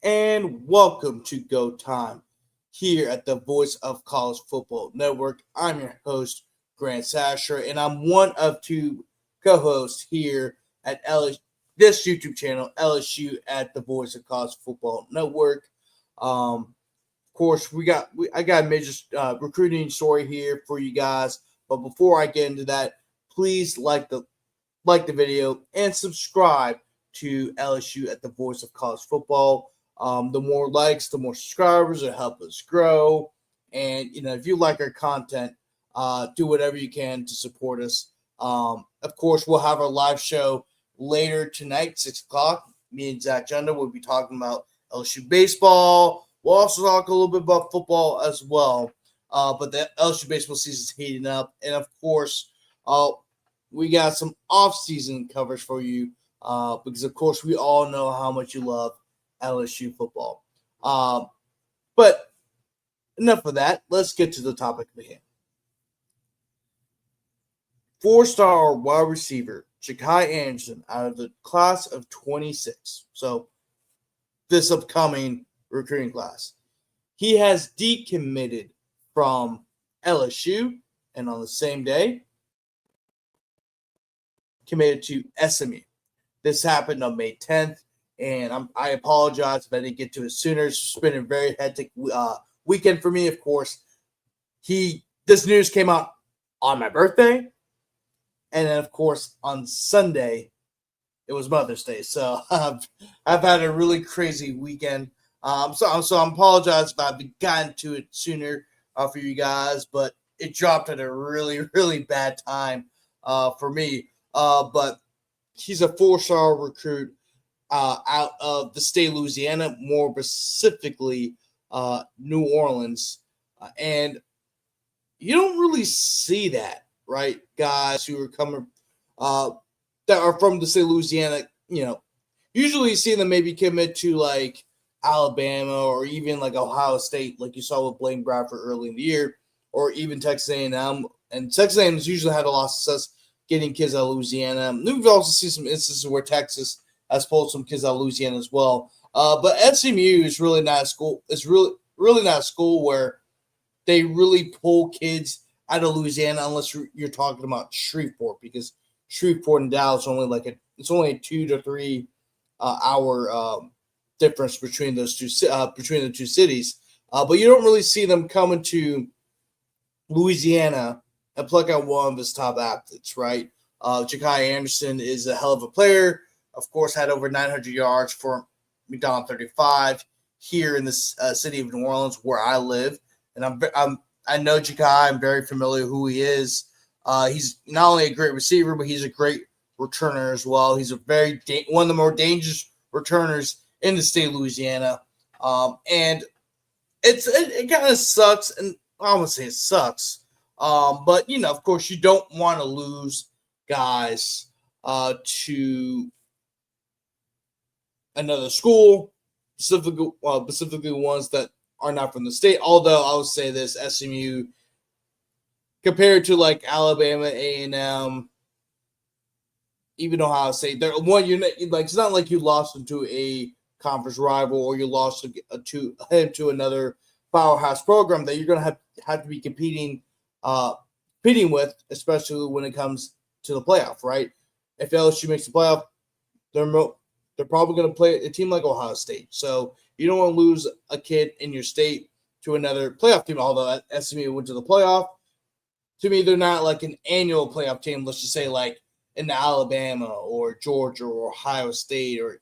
and welcome to Go Time here at the Voice of College Football Network. I'm your host, Grant Sasher, and I'm one of two co-hosts here at this YouTube channel, LSU at the Voice of College Football Network. Of course, I got a major recruiting story here for you guys, but before I get into that, please like the video and subscribe to LSU at the Voice of College Football. The more likes, the more subscribers, it help us grow. And if you like our content, do whatever you can to support us. Of course, we'll have our live show later tonight, 6:00. Me and Zach Junda will be talking about LSU baseball. We'll also talk a little bit about football as well. But the LSU baseball season is heating up, and of course, we got some off-season coverage for you because, of course, we all know how much you love LSU football. But enough of that. Let's get to the topic at hand. Four-star wide receiver Jakai Anderson out of the class of 26. So this upcoming recruiting class. He has decommitted from LSU, and on the same day, committed to SMU. This happened on May 10th, and I apologize if I didn't get to it sooner. It's been a very hectic weekend for me, of course. This news came out on my birthday, and then, of course, on Sunday, it was Mother's Day. So I've had a really crazy weekend. So I apologize if I've gotten to it sooner for you guys, but it dropped at a really, really bad time for me. But he's a four-star recruit out of the state of Louisiana, more specifically New Orleans. And you don't really see that, right? Guys who are coming that are from the state of Louisiana, usually you see them maybe commit to like Alabama or even like Ohio State, like you saw with Blaine Bradford early in the year, or even Texas A&M. And Texas A&M has usually had a lot of success getting kids out of Louisiana. We've also seen some instances where Texas has pulled some kids out of Louisiana as well. But SMU is really not a school. It's really not a school where they really pull kids out of Louisiana unless you're talking about Shreveport, because Shreveport and Dallas are it's only a 2 to 3 hour difference between those between the two cities. But you don't really see them coming to Louisiana and pluck out one of his top athletes, right? Jakai Anderson is a hell of a player. Of course, had over 900 yards for McDonald 35 here in the city of New Orleans, where I live. And I know Jakai. I'm very familiar who he is. He's not only a great receiver, but he's a great returner as well. He's one of the more dangerous returners in the state of Louisiana. And it kind of sucks, and I won't say it sucks. But, of course, you don't want to lose guys to another school, specifically ones that are not from the state. Although I would say this, SMU, compared to like Alabama, A&M, even Ohio State, they're one. You're not, like, it's not like you lost them to a conference rival or you lost to another powerhouse program that you're going to have to be competing with, especially when it comes to the playoff, right? If LSU makes the playoff, they're probably going to play a team like Ohio State. So you don't want to lose a kid in your state to another playoff team, although SMU went to the playoff. To me, they're not like an annual playoff team, let's just say like in Alabama or Georgia or Ohio State or,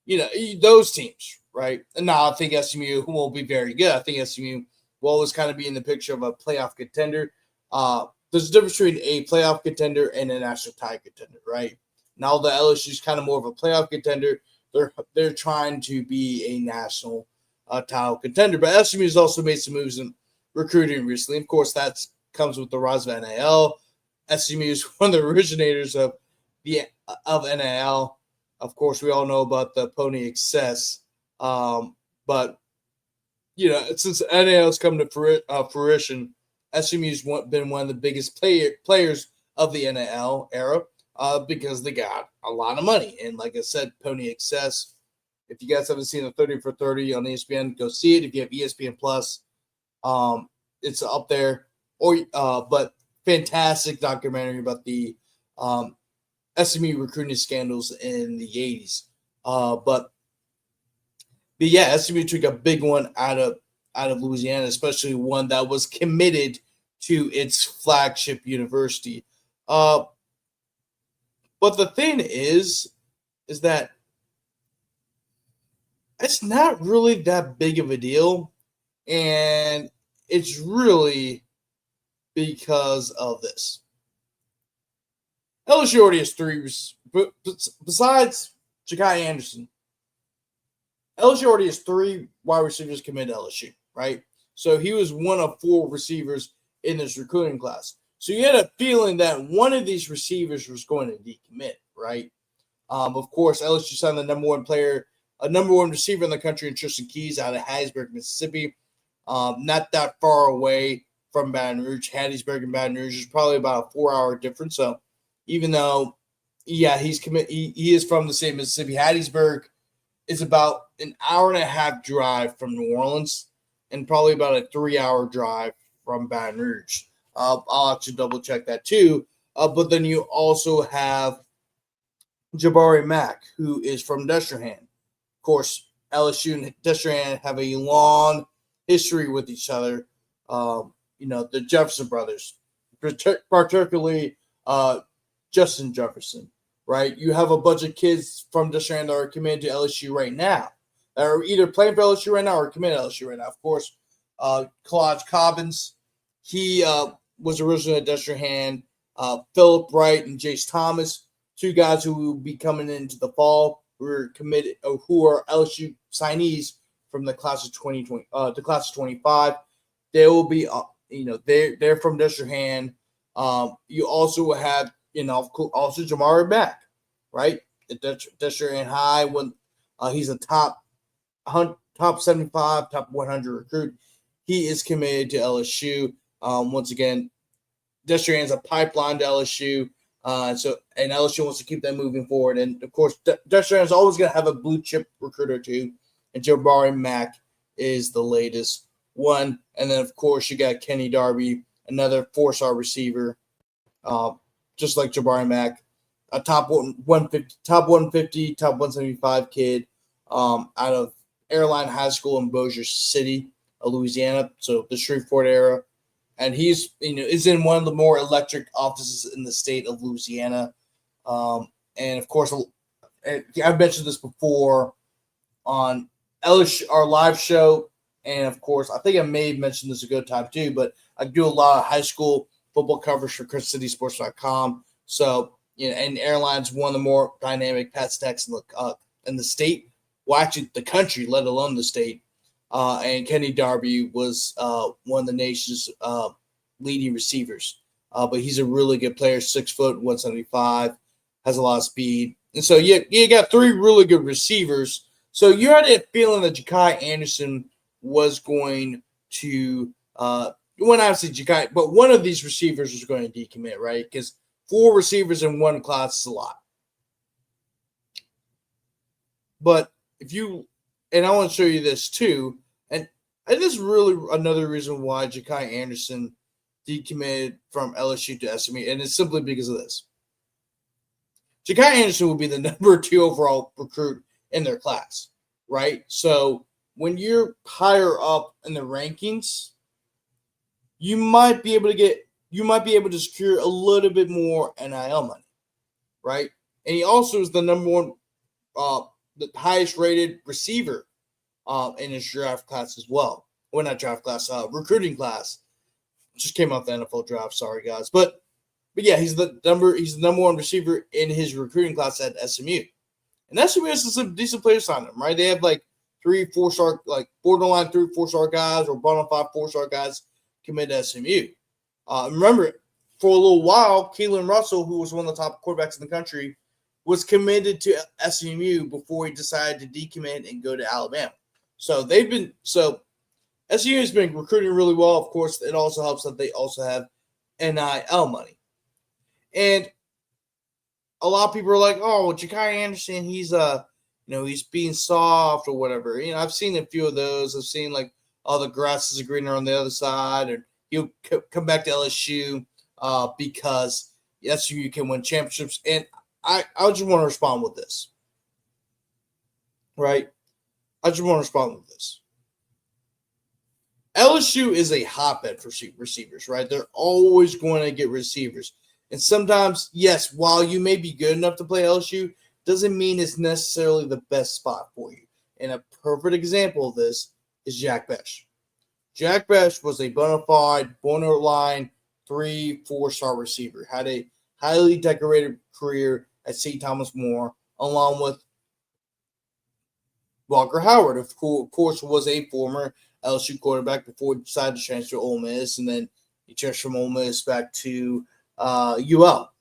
those teams, right? And now I think SMU will be very good. I think SMU will always kind of be in the picture of a playoff contender. There's a difference between a playoff contender and a national title contender, right? Now the LSU is kind of more of a playoff contender. They're trying to be a national title contender. But SMU has also made some moves in recruiting recently. Of course, that comes with the rise of NIL. SMU is one of the originators of NIL. Of course, we all know about the pony excess. But since NIL has come to fruition, SMU's been one of the biggest players of the NIL era because they got a lot of money. And like I said, pony excess. If you guys haven't seen the 30 for 30 on ESPN, go see it. If you have ESPN Plus, it's up there. But fantastic documentary about the SMU recruiting scandals in the 80s. But yeah, SMU took a big one out of Louisiana, especially one that was committed to its flagship university. But the thing is that it's not really that big of a deal, and it's really because of this. LSU already has three, besides Jakai Anderson. LSU already has three wide receivers committed to LSU, right? So he was one of four receivers in this recruiting class. So you had a feeling that one of these receivers was going to decommit, right? Of course, LSU signed the number one receiver in the country in Tristan Keys out of Hattiesburg, Mississippi. Not that far away from Baton Rouge. Hattiesburg and Baton Rouge is probably about a 4-hour difference. So even though, yeah, he is from the state of Mississippi, Hattiesburg is about an hour and a half drive from New Orleans and probably about a 3-hour drive from Baton Rouge. I'll actually double check that too. But then you also have Jabari Mack, who is from Destrehan. Of course, LSU and Destrehan have a long history with each other. The Jefferson brothers, particularly Justin Jefferson, right? You have a bunch of kids from Destrehan that are committed to LSU right now, that are either playing for LSU right now or committed to LSU right now. Of course, Kalaj Cobbins, he was originally at Destrehan. Philip Wright and Jace Thomas, two guys who will be coming into the fall, who are committed, who are LSU signees from the class of 2020, the class of 25. They will be, they're from Destrehan. You also have, also Jamari Mack, right? At Destrehan High, when he's a top 75, top 100 recruit. He is committed to LSU. Once again, Destrehan's a pipeline to LSU. And LSU wants to keep that moving forward. And of course, Destrehan is always going to have a blue chip recruiter too. And Jabari Mack is the latest one. And then of course you got Kenny Darby, another 4-star receiver, just like Jabari Mack, a top 150, top 175 kid out of Airline High School in Bossier City, Louisiana. So the Shreveport era. And he's, is in one of the more electric offices in the state of Louisiana. And of course, I've mentioned this before on LSU, our live show. And of course, I think I may have mentioned this a good time too, but I do a lot of high school football coverage for ChrisCitySports.com. So, and Airline's one of the more dynamic pass techs in the state. Well, actually, the country, let alone the state. And Kenny Darby was one of the nation's leading receivers. But he's a really good player, 6 foot, 175, has a lot of speed. And so you got 3 really good receivers. So you had a feeling that Jakai Anderson was going to when I say Jakai, but one of these receivers was going to decommit, right? Because 4 receivers in one class is a lot. But and I want to show you this too. And this is really another reason why Jakai Anderson decommitted from LSU to SMU, and it's simply because of this. Jakai Anderson will be the number 2 overall recruit in their class, right? So when you're higher up in the rankings, you might be able to secure a little bit more NIL money, right? And he also is the number 1, the highest rated receiver in his draft class as well. Well, not draft class, recruiting class. Just came off the NFL draft. Sorry, guys, but yeah, he's the number 1 receiver in his recruiting class at SMU, and SMU has some decent players on them, right? They have like 3, 4-star, like borderline 3, 4-star guys or bottom 5, 4-star guys committed to SMU. Remember, for a little while, Keelan Russell, who was one of the top quarterbacks in the country, was committed to SMU before he decided to decommit and go to Alabama. So SMU has been recruiting really well. Of course, it also helps that they also have NIL money. And a lot of people are like, oh, Jakai Anderson, he's he's being soft or whatever. I've seen a few of those. I've seen like, oh, the grass is greener on the other side, and he'll come back to LSU because SMU can win championships. And I just want to respond with this, right? I just want to respond with this. LSU is a hotbed for receivers, right? They're always going to get receivers. And sometimes, yes, while you may be good enough to play LSU, doesn't mean it's necessarily the best spot for you. And a perfect example of this is Jack Besh. Jack Besh was a bona fide, borderline 3-4-star receiver. Had a highly decorated career at St. Thomas More, along with Walker Howard, who, of course, was a former LSU quarterback before he decided to transfer to Ole Miss, and then he transferred from Ole Miss back to UL.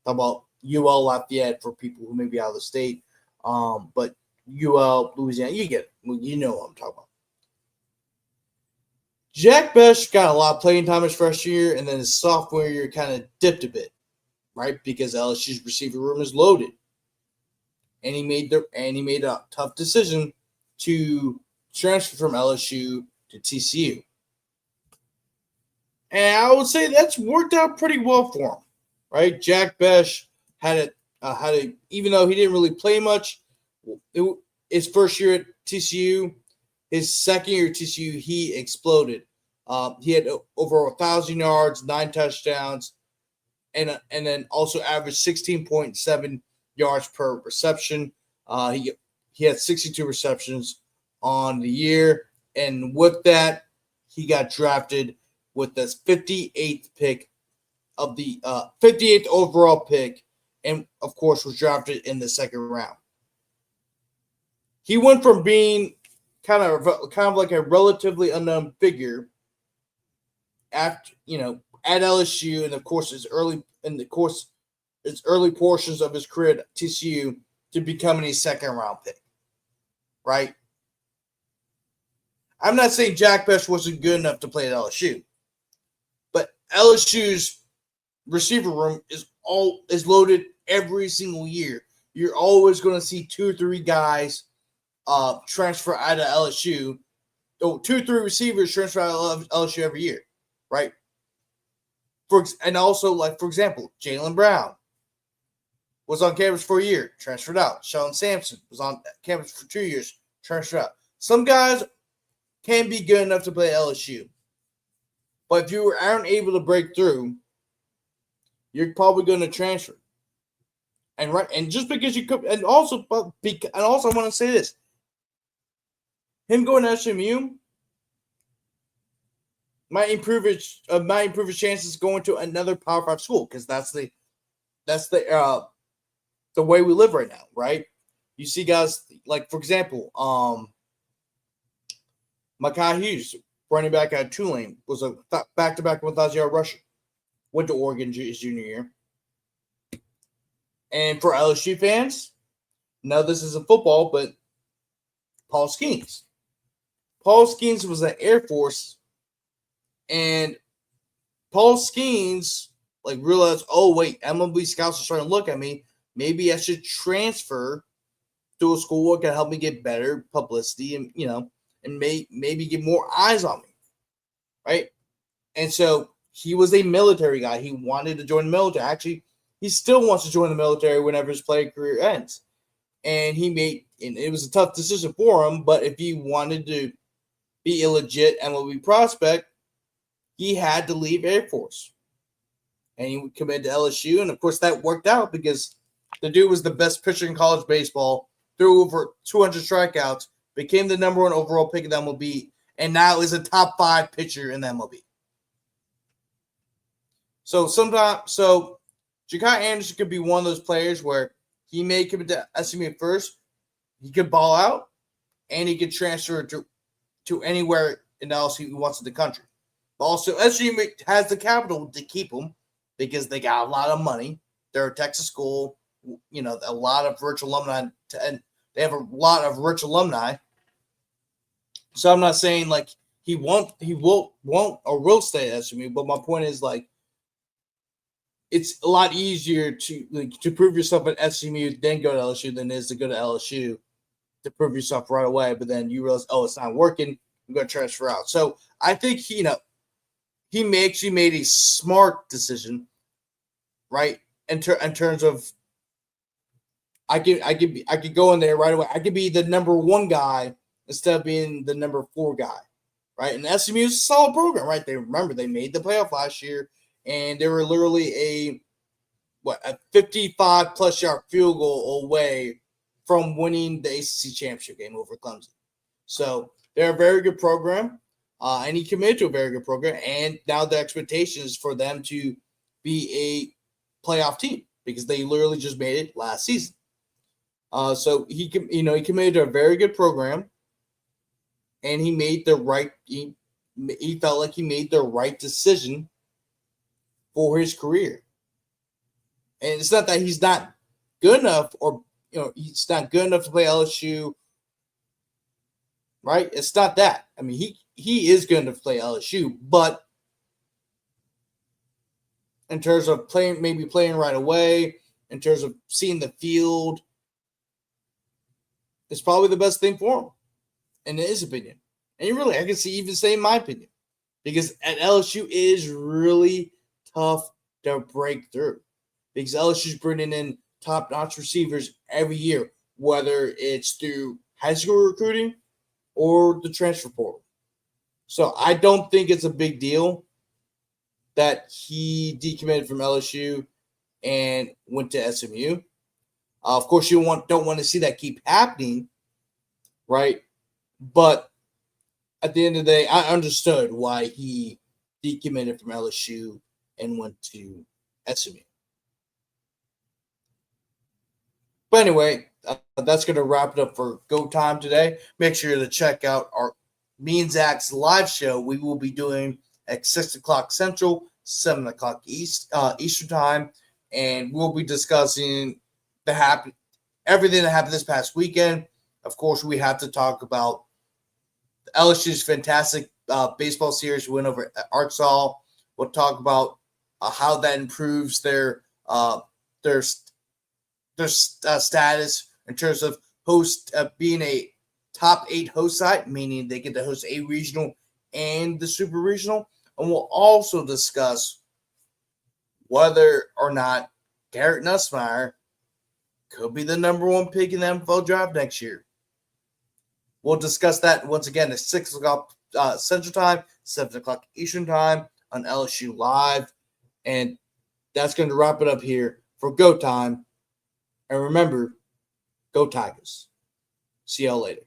Talk about UL Lafayette for people who may be out of the state, but UL Louisiana, you get it. You know what I'm talking about. Jack Besh got a lot of playing time his freshman year, and then his sophomore year kind of dipped a bit, right? Because LSU's receiver room is loaded, and he made a tough decision to transfer from LSU to TCU. And I would say that's worked out pretty well for him, right? Jack Besh had a even though he didn't really play much, his first year at TCU, his second year at TCU, he exploded. He had over 1,000 yards, 9 touchdowns, and then also averaged 16.7 yards per reception. He had 62 receptions on the year, and with that, he got drafted with the 58th pick of the 58th overall pick, and of course was drafted in the second round. He went from being kind of like a relatively unknown figure after at LSU, and of course his early portions of his career at TCU to becoming a second round pick, right? I'm not saying Jack Besh wasn't good enough to play at LSU, but LSU's receiver room is loaded every single year. You're always going to see 2 or 3 guys transfer out of LSU. 2 or 3 receivers transfer out of LSU every year, right? For example, Jaylen Brown was on campus for a year, transferred out. Sheldon Sampson was on campus for 2 years, transferred out. Some guys can be good enough to play LSU, but if you aren't able to break through, you're probably going to transfer. And just because you could, and also I want to say this: him going to SMU might improve his chances going to another Power 5 school, because that's the way we live right now, right? You see guys like, for example, Jakai Hughes, running back out of Tulane, was a back-to-back 1,000-yard rusher. Went to Oregon his junior year. And for LSU fans, now this isn't football, but Paul Skeens. Paul Skeens was in Air Force, and Paul Skeens realized, oh wait, MLB scouts are starting to look at me. Maybe I should transfer to a school that can help me get better publicity and and maybe get more eyes on me, right? And so he was a military guy. He wanted to join the military. Actually, he still wants to join the military whenever his playing career ends. And it was a tough decision for him, but if he wanted to be a legit MLB prospect, he had to leave Air Force. And he would commit to LSU, and of course that worked out because the dude was the best pitcher in college baseball, threw over 200 strikeouts, became the number 1 overall pick in the MLB, and now is a top 5 pitcher in the MLB. So Jakai Anderson could be one of those players where he may commit to SMU at first, he could ball out, and he could transfer to anywhere in else he wants in the country. But also, SMU has the capital to keep him because they got a lot of money. They're a Texas school, a lot of rich alumni, and they have a lot of rich alumni. So I'm not saying he won't or will stay at SMU, but my point is it's a lot easier to prove yourself at SMU then go to LSU than it is to go to LSU to prove yourself right away, but then you realize, oh, it's not working. I'm going to transfer out. So I think he actually made a smart decision, right? In terms of I could go in there right away. I could be the number 1 guy instead of being the number 4 guy, right? And SMU is a solid program, right? They made the playoff last year, and they were literally a 55 plus yard field goal away from winning the ACC championship game over Clemson. So they're a very good program, and he committed to a very good program. And now the expectation is for them to be a playoff team because they literally just made it last season. So he committed to a very good program, and he made the right. He felt like he made the right decision for his career. And it's not that he's not good enough, or he's not good enough to play LSU, right? It's not that. I mean, he is good enough to play LSU, but in terms of playing right away, in terms of seeing the field, it's probably the best thing for him, in his opinion. And really, I can even say my opinion, because at LSU it is really tough to break through, because LSU's bringing in top-notch receivers every year, whether it's through high school recruiting or the transfer portal. So I don't think it's a big deal that he decommitted from LSU and went to SMU. Of course, you don't want to see that keep happening, right? But at the end of the day, I understood why he decommitted from LSU and went to SMU. But anyway, that's going to wrap it up for Go Time today. Make sure to check out our Me and Zach's live show. We will be doing at 6 o'clock Central, 7 o'clock Eastern Time, and we'll be discussing everything that happened this past weekend. Of course, we have to talk about LSU's fantastic baseball series win over Arkansas. We'll talk about how that improves their status in terms of being a top 8 host site, meaning they get to host a regional and the super regional. And we'll also discuss whether or not Garrett Nussmeier could be the number 1 pick in the NFL draft next year. We'll discuss that once again at 6 o'clock Central Time, 7 o'clock Eastern Time on LSU Live. And that's going to wrap it up here for Go Time. And remember, go Tigers. See y'all later.